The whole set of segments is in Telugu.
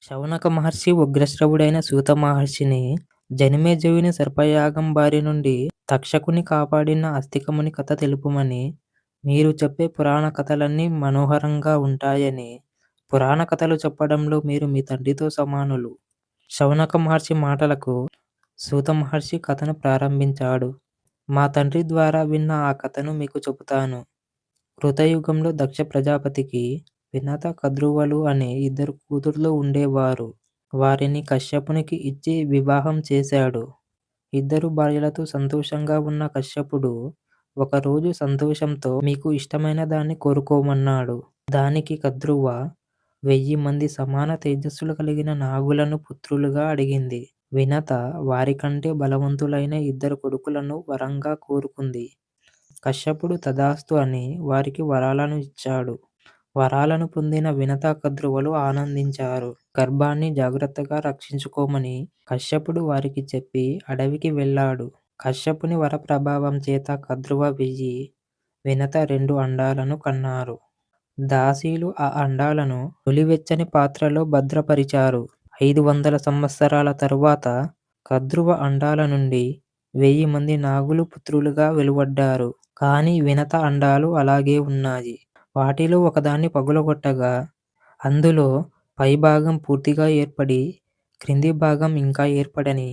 శౌనక మహర్షి ఉగ్రశ్రవుడైన సూత మహర్షిని జనమేజయుని సర్పయాగం బారి నుండి తక్షకుని కాపాడిన అస్తికముని కథ తెలుపుమని మీరు చెప్పే పురాణ కథలన్నీ మనోహరంగా ఉంటాయని పురాణ కథలు చెప్పడంలో మీరు మీ తండ్రితో సమానులు. శౌనక మహర్షి మాటలకు సూత మహర్షి కథను ప్రారంభించాడు. మా తండ్రి ద్వారా విన్న ఆ కథను మీకు చెబుతాను. కృతయుగంలో దక్ష ప్రజాపతికి వినత కద్రువలు అనే ఇద్దరు కూతుర్లు ఉండేవారు. వారిని కశ్యపునికి ఇచ్చి వివాహం చేశాడు. ఇద్దరు భార్యలతో సంతోషంగా ఉన్న కశ్యపుడు ఒకరోజు సంతోషంతో మీకు ఇష్టమైన దాన్ని కోరుకోమన్నాడు. దానికి కద్రువ 1000 మంది సమాన తేజస్సులు కలిగిన నాగులను పుత్రులుగా అడిగింది. వినత వారికంటే బలవంతులైన ఇద్దరు కొడుకులను వరంగా కోరుకుంది. కశ్యపుడు తథాస్తు అని వారికి వరాలను ఇచ్చాడు. వరాలను పొందిన వినత కద్రువులు ఆనందించారు. గర్భాన్ని జాగ్రత్తగా రక్షించుకోమని కశ్యపుడు వారికి చెప్పి అడవికి వెళ్ళాడు. కశ్యపుని వర ప్రభావం చేత కద్రువ 1000, వినత 2 అండాలను కన్నారు. దాసీలు ఆ అండాలను నులివెచ్చని పాత్రలో భద్రపరిచారు. 500 సంవత్సరాల తరువాత కద్రువ అండాల నుండి 1000 మంది నాగులు పుత్రులుగా వెలువడ్డారు. కానీ వినత అండాలు అలాగే ఉన్నాయి. వాటిలో ఒకదాన్ని పగులగొట్టగా అందులో పైభాగం పూర్తిగా ఏర్పడి క్రింది భాగం ఇంకా ఏర్పడని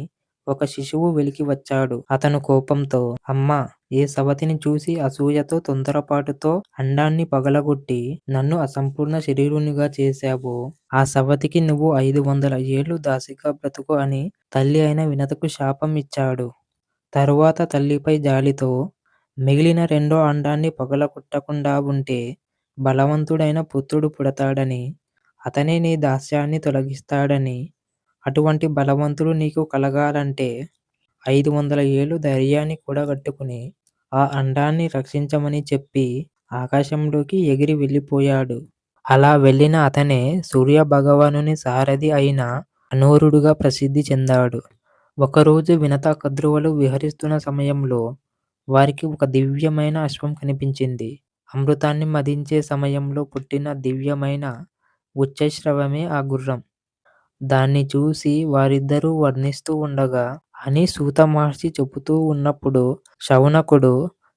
ఒక శిశువు వెలికి వచ్చాడు. అతను కోపంతో, అమ్మా, ఏ సవతిని చూసి అసూయతో తొందరపాటుతో అండాన్ని పగలగొట్టి నన్ను అసంపూర్ణ శరీరునిగా చేశావో ఆ సవతికి నువ్వు 500 ఏళ్లు దాసిగా బ్రతుకు అని తల్లి అయిన వినతకు శాపం ఇచ్చాడు. తరువాత తల్లిపై జాలితో మిగిలిన 2వ అండాన్ని పగలగొట్టకుండా ఉంటే బలవంతుడైన పుత్రుడు పుడతాడని, అతనే నీ దాస్యాన్ని తొలగిస్తాడని, అటువంటి బలవంతుడు నీకు కలగాలంటే 500 ఏళ్లు ధైర్యాన్ని కూడగట్టుకుని ఆ అండాన్ని రక్షించమని చెప్పి ఆకాశంలోకి ఎగిరి వెళ్ళిపోయాడు. అలా వెళ్ళిన అతనే సూర్యభగవానుని సారథి అయిన అనూరుడుగా ప్రసిద్ధి చెందాడు. ఒకరోజు వినత కద్రువులు విహరిస్తున్న సమయంలో వారికి ఒక దివ్యమైన అశ్వం కనిపించింది. అమృతాన్ని మదించే సమయంలో పుట్టిన దివ్యమైన ఉచ్చశ్రవమే ఆ గుర్రం. దాన్ని చూసి వారిద్దరూ వర్ణిస్తూ ఉండగా అని సూత మహర్షి చెబుతూ ఉన్నప్పుడు శౌనకుడు,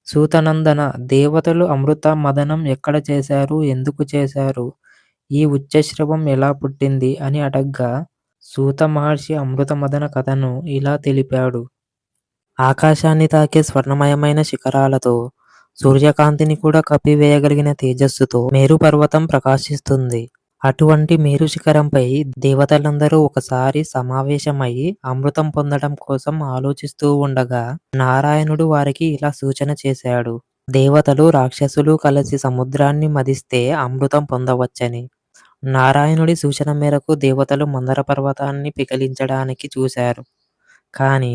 సూతనందన, దేవతలు అమృత మదనం ఎక్కడ చేశారు, ఎందుకు చేశారు, ఈ ఉచ్చశ్రవం ఎలా పుట్టింది అని అడగ్గా సూత మహర్షి అమృత మదన కథను ఇలా తెలిపాడు. ఆకాశాన్ని తాకే స్వర్ణమయమైన శిఖరాలతో, సూర్యకాంతిని కూడా కప్పివేయగలిగిన తేజస్సుతో మేరు పర్వతం ప్రకాశిస్తుంది. అటువంటి మేరు శిఖరంపై దేవతలందరూ ఒకసారి సమావేశమై అమృతం పొందడం కోసం ఆలోచిస్తూ ఉండగా నారాయణుడు వారికి ఇలా సూచన చేశాడు. దేవతలు, రాక్షసులు కలిసి సముద్రాన్ని మదిస్తే అమృతం పొందవచ్చని. నారాయణుడి సూచన మేరకు దేవతలు మందర పర్వతాన్ని పికిలించడానికి చూశారు. కానీ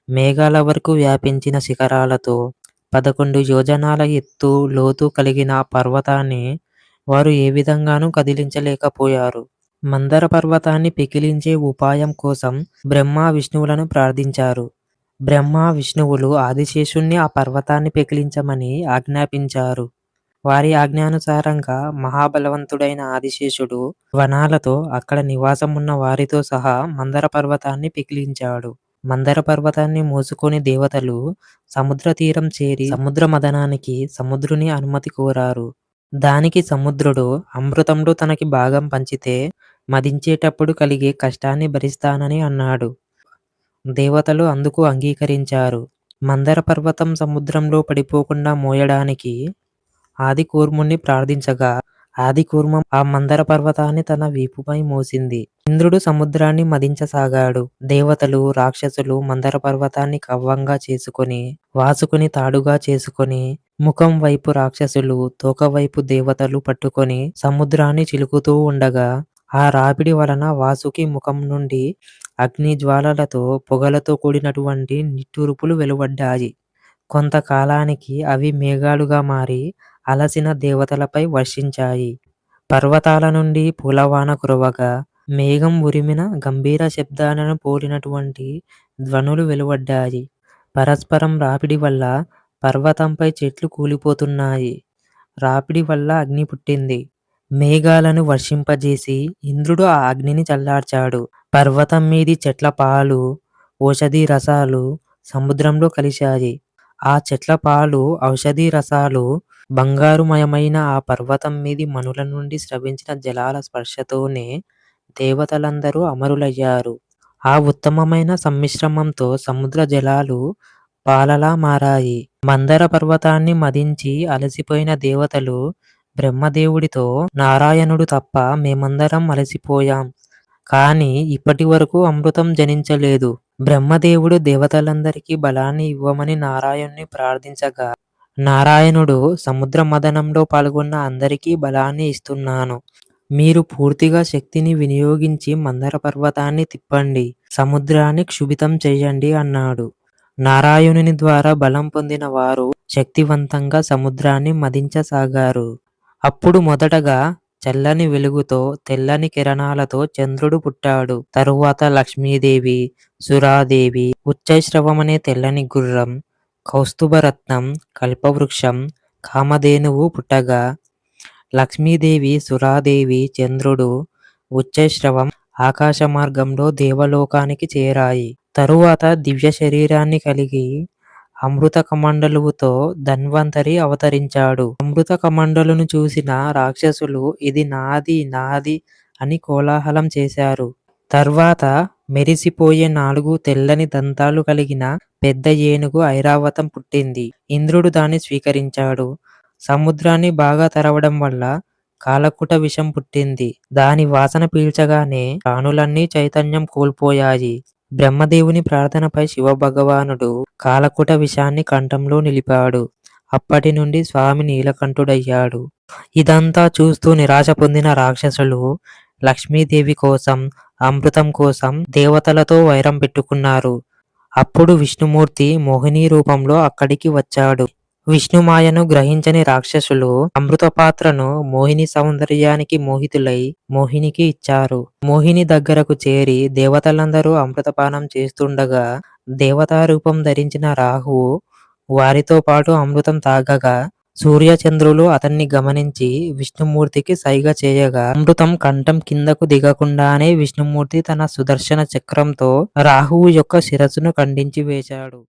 మేఘాల వరకు వ్యాపించిన శిఖరాలతో 11 యోజనాల ఎత్తు, లోతు కలిగిన ఆ పర్వతాన్ని వారు ఏ విధంగానూ కదిలించలేకపోయారు. మందర పర్వతాన్ని పెకిలించే ఉపాయం కోసం బ్రహ్మ, విష్ణువులను ప్రార్థించారు. బ్రహ్మ, విష్ణువులు ఆదిశేషుణ్ణి ఆ పర్వతాన్ని పెకిలించమని ఆజ్ఞాపించారు. వారి ఆజ్ఞానుసారంగా మహాబలవంతుడైన ఆదిశేషుడు వనాలతో అక్కడ నివాసం ఉన్న వారితో సహా మందర పర్వతాన్ని పెకిలించాడు. మందర పర్వతాన్ని మోసుకొని దేవతలు సముద్ర తీరం చేరి సముద్ర మదనానికి సముద్రుని అనుమతి కోరారు. దానికి సముద్రుడు అమృతంలో తనకి భాగం పంచితే మదించేటప్పుడు కలిగే కష్టాన్ని భరిస్తానని అన్నాడు. దేవతలు అందుకు అంగీకరించారు. మందర పర్వతం సముద్రంలో పడిపోకుండా మోయడానికి ఆదికూర్ముణ్ణి ప్రార్థించగా ఆదికూర్మం ఆ మందర పర్వతాన్ని తన వీపుపై మోసింది. ఇంద్రుడు సముద్రాన్ని మదించసాగాడు. దేవతలు, రాక్షసులు మందర పర్వతాన్ని కవ్వంగా చేసుకొని, వాసుకుని తాడుగా చేసుకొని, ముఖం వైపు రాక్షసులు, తోక వైపు దేవతలు పట్టుకొని సముద్రాన్ని చిలుకుతూ ఉండగా ఆ రాపిడి వలన వాసుకి ముఖం నుండి అగ్ని జ్వాలలతో, పొగలతో కూడినటువంటి నిట్టూర్పులు వెలువడ్డాయి. కొంతకాలానికి అవి మేఘాలుగా మారి అలసిన దేవతలపై వర్షించాయి. పర్వతాల నుండి పూలవాన కురవగా మేఘం ఉరిమిన గంభీర శబ్దాలను పోలినటువంటి ధ్వనులు వెలువడ్డాయి. పరస్పరం రాపిడి వల్ల పర్వతంపై చెట్లు కూలిపోతున్నాయి. రాపిడి వల్ల అగ్ని పుట్టింది. మేఘాలను వర్షింపజేసి ఇంద్రుడు ఆ అగ్నిని చల్లార్చాడు. పర్వతం మీది చెట్ల పాలు, ఓషధి రసాలు సముద్రంలో కలిశాయి. ఆ చెట్ల పాలు, ఔషధి రసాలు బంగారుమయమైన ఆ పర్వతం మీది మనుల నుండి స్రవించిన జలాల స్పర్శతోనే దేవతలందరూ అమరులయ్యారు. ఆ ఉత్తమమైన సమ్మిశ్రమంతో సముద్ర జలాలు పాలలా మారాయి. మందర పర్వతాన్ని మదించి అలసిపోయిన దేవతలు బ్రహ్మదేవుడితో, నారాయణుడు తప్ప మేమందరం అలసిపోయాం. కానీ ఇప్పటి వరకు అమృతం జనించలేదు. బ్రహ్మదేవుడు దేవతలందరికీ బలాన్ని ఇవ్వమని నారాయణుని ప్రార్థించగా, నారాయణుడు సముద్ర మథనంలో పాల్గొన్న అందరికీ బలాన్ని ఇస్తున్నాను. మీరు పూర్తిగా శక్తిని వినియోగించి మందర పర్వతాన్ని తిప్పండి, సముద్రాన్ని క్షుభితం చెయ్యండి అన్నాడు. నారాయణుని ద్వారా బలం పొందిన వారు శక్తివంతంగా సముద్రాన్ని మదించసాగారు. అప్పుడు మొదటగా చల్లని వెలుగుతో, తెల్లని కిరణాలతో చంద్రుడు పుట్టాడు. తరువాత లక్ష్మీదేవి, సురాదేవి, ఉచ్చైశ్రవమనే తెల్లని గుర్రం, కౌస్తుభరత్నం, కల్పవృక్షం, కామధేనువు పుట్టగా, లక్ష్మీదేవి, సురాదేవి, చంద్రుడు, ఉచ్చైశ్రవం ఆకాశ మార్గంలో దేవలోకానికి చేరాయి. తరువాత దివ్య శరీరాన్ని కలిగి అమృత కమండలువుతో ధన్వంతరి అవతరించాడు. అమృత కమండలును చూసిన రాక్షసులు ఇది నాది నాది అని కోలాహలం చేశారు. తర్వాత మెరిసిపోయే 4 తెల్లని దంతాలు కలిగిన పెద్ద ఏనుగు ఐరావతం పుట్టింది. ఇంద్రుడు దాన్ని స్వీకరించాడు. సముద్రాన్ని బాగా తరవడం వల్ల కాలకుట విషం పుట్టింది. దాని వాసన పీల్చగానే ప్రాణులన్నీ చైతన్యం కోల్పోయాయి. బ్రహ్మదేవుని ప్రార్థనపై శివభగవానుడు కాలకుట విషాన్ని కంఠంలో నిలిపాడు. అప్పటి నుండి స్వామి నీలకంఠుడయ్యాడు. ఇదంతా చూస్తూ నిరాశ పొందిన రాక్షసులు లక్ష్మీదేవి కోసం, అమృతం కోసం దేవతలతో వైరం పెట్టుకున్నారు. అప్పుడు విష్ణుమూర్తి మోహిని రూపంలో అక్కడికి వచ్చాడు. విష్ణుమాయను గ్రహించని రాక్షసులు అమృత పాత్రను మోహిని సౌందర్యానికి మోహితులై మోహినికి ఇచ్చారు. మోహిని దగ్గరకు చేరి దేవతలందరూ అమృతపానం చేస్తుండగా దేవతా రూపం ధరించిన రాహువు వారితో పాటు అమృతం తాగగా, సూర్యచంద్రులు అతన్ని గమనించి విష్ణుమూర్తికి సైగ చేయగా, అమృతం కంఠం కిందకు దిగకుండానే విష్ణుమూర్తి తన సుదర్శన చక్రంతో రాహువు యొక్క శిరస్సును ఖండించి వేశాడు.